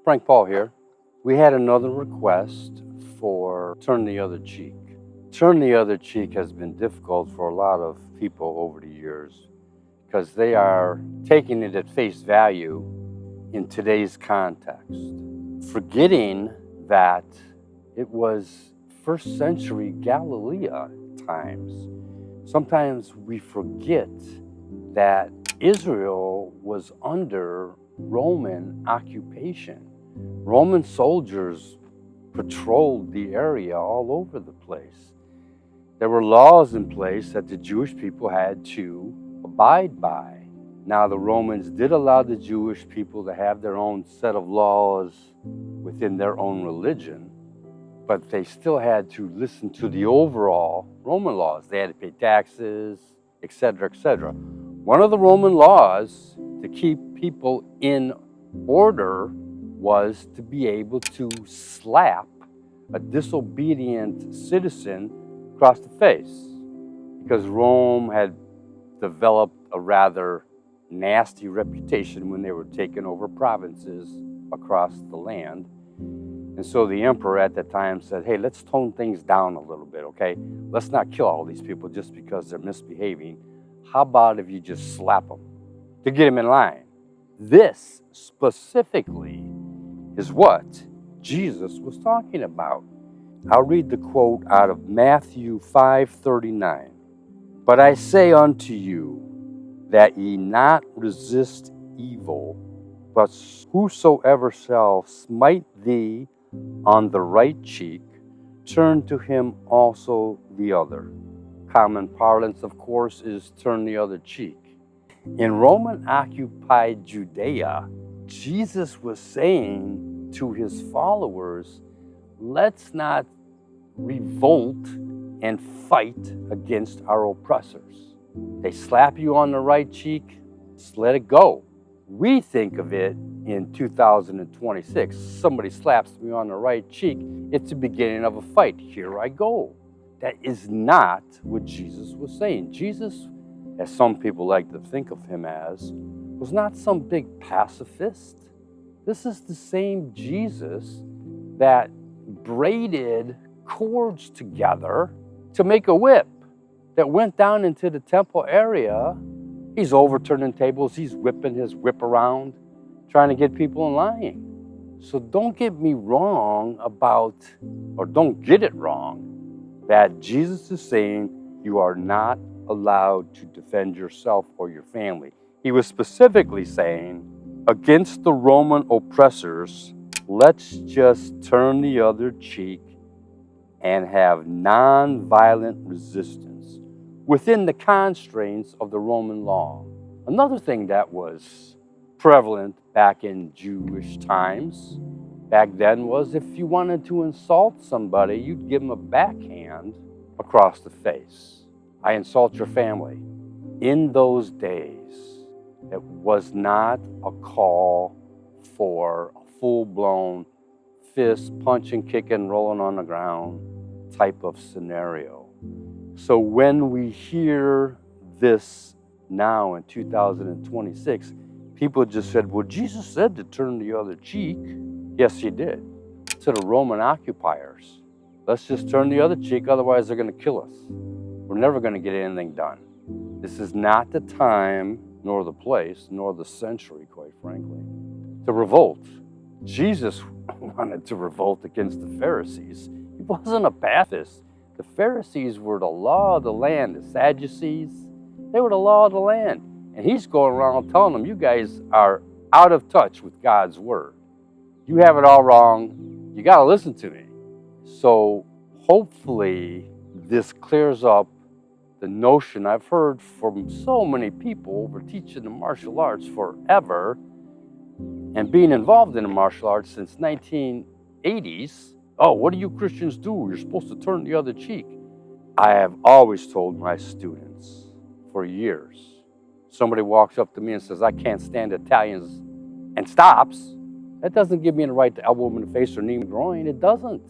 Frank Paul here. We had another request for Turn the Other Cheek. Turn the Other Cheek has been difficult for a lot of people over the years because they are taking it at face value in today's context, forgetting that it was first century Galilee times. Sometimes we forget that Israel was under Roman occupation. Roman soldiers patrolled the area all over the place. There were laws in place that the Jewish people had to abide by. Now, the Romans did allow the Jewish people to have their own set of laws within their own religion, but they still had to listen to the overall Roman laws. They had to pay taxes, etc., etc. One of the Roman laws to keep people in order was to be able to slap a disobedient citizen across the face, because Rome had developed a rather nasty reputation when they were taking over provinces across the land. And so the emperor at that time said, hey, let's tone things down a little bit, okay? Let's not kill all these people just because they're misbehaving. How about if you just slap them to get them in line? This specifically is what Jesus was talking about. I'll read the quote out of Matthew 5:39. But I say unto you, that ye not resist evil, but whosoever shall smite thee on the right cheek, turn to him also the other. Common parlance, of course, is turn the other cheek. In Roman-occupied Judea, Jesus was saying to his followers, let's not revolt and fight against our oppressors. They slap you on the right cheek, just let it go. We think of it in 2026. Somebody slaps me on the right cheek, it's the beginning of a fight. Here I go. That is not what Jesus was saying. Jesus, as some people like to think of him as, was not some big pacifist. This is the same Jesus that braided cords together to make a whip that went down into the temple area. He's overturning tables, he's whipping his whip around, trying to get people in line. So don't get me wrong about, or don't get it wrong, that Jesus is saying you are not allowed to defend yourself or your family. He was specifically saying, against the Roman oppressors, let's just turn the other cheek and have non-violent resistance within the constraints of the Roman law. Another thing that was prevalent back in Jewish times, back then, was if you wanted to insult somebody, you'd give them a backhand across the face. I insult your family. In those days, it was not a call for a full-blown fist punching, kicking, rolling on the ground type of scenario. So when we hear this now in 2026, people just said, well, Jesus said to turn the other cheek. Yes, he did. To the Roman occupiers. Let's just turn the other cheek, otherwise they're going to kill us. We're never going to get anything done. This is not the time, nor the place, nor the century, quite frankly, to revolt. Jesus wanted to revolt against the Pharisees. He wasn't a pacifist. The Pharisees were the law of the land. The Sadducees, they were the law of the land. And he's going around telling them, you guys are out of touch with God's word. You have it all wrong. You got to listen to me. So hopefully this clears up the notion I've heard from so many people over teaching the martial arts forever and being involved in the martial arts since 1980s. Oh, what do you Christians do? You're supposed to turn the other cheek. I have always told my students for years, somebody walks up to me and says, I can't stand Italians, and stops, that doesn't give me the right to elbow him in the face or knee him in the groin. It doesn't.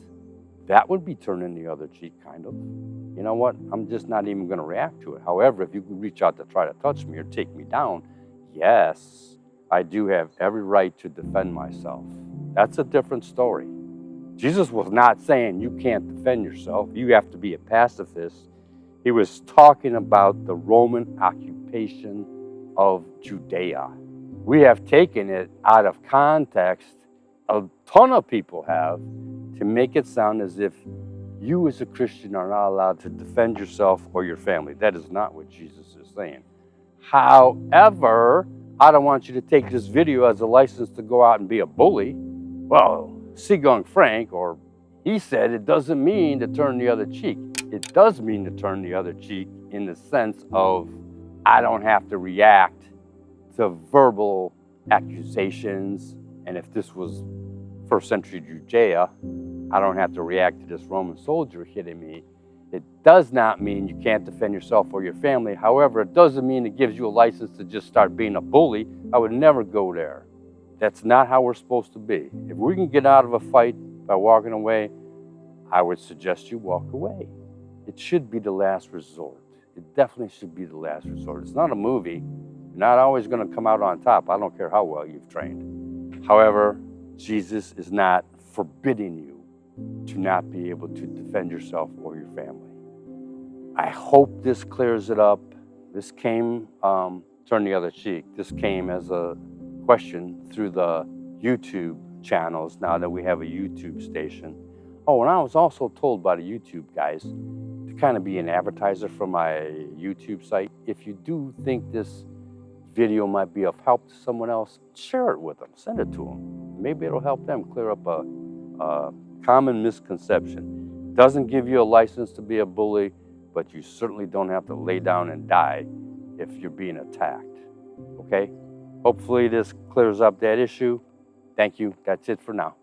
That would be turning the other cheek, kind of. You know what? I'm just not even going to react to it. However, if you could reach out to try to touch me or take me down, yes, I do have every right to defend myself. That's a different story. Jesus was not saying you can't defend yourself, you have to be a pacifist. He was talking about the Roman occupation of Judea. We have taken it out of context, a ton of people have, to make it sound as if you as a Christian are not allowed to defend yourself or your family. That is not what Jesus is saying. However, I don't want you to take this video as a license to go out and be a bully. Well, Seagung Frank, or he said, it doesn't mean to turn the other cheek. It does mean to turn the other cheek in the sense of I don't have to react to verbal accusations. And if this was first century Judea, I don't have to react to this Roman soldier hitting me. It does not mean you can't defend yourself or your family. However, it doesn't mean it gives you a license to just start being a bully. I would never go there. That's not how we're supposed to be. If we can get out of a fight by walking away, I would suggest you walk away. It should be the last resort. It definitely should be the last resort. It's not a movie. You're not always going to come out on top. I don't care how well you've trained. However, Jesus is not forbidding you to not be able to defend yourself or your family. I hope this clears it up. This came, turn the other cheek. This came as a question through the YouTube channels now that we have a YouTube station. Oh, and I was also told by the YouTube guys to kind of be an advertiser for my YouTube site. If you do think this video might be of help to someone else, share it with them, send it to them. Maybe it'll help them clear up a common misconception. Doesn't give you a license to be a bully, but you certainly don't have to lay down and die if you're being attacked, okay? Hopefully this clears up that issue. Thank you. That's it for now.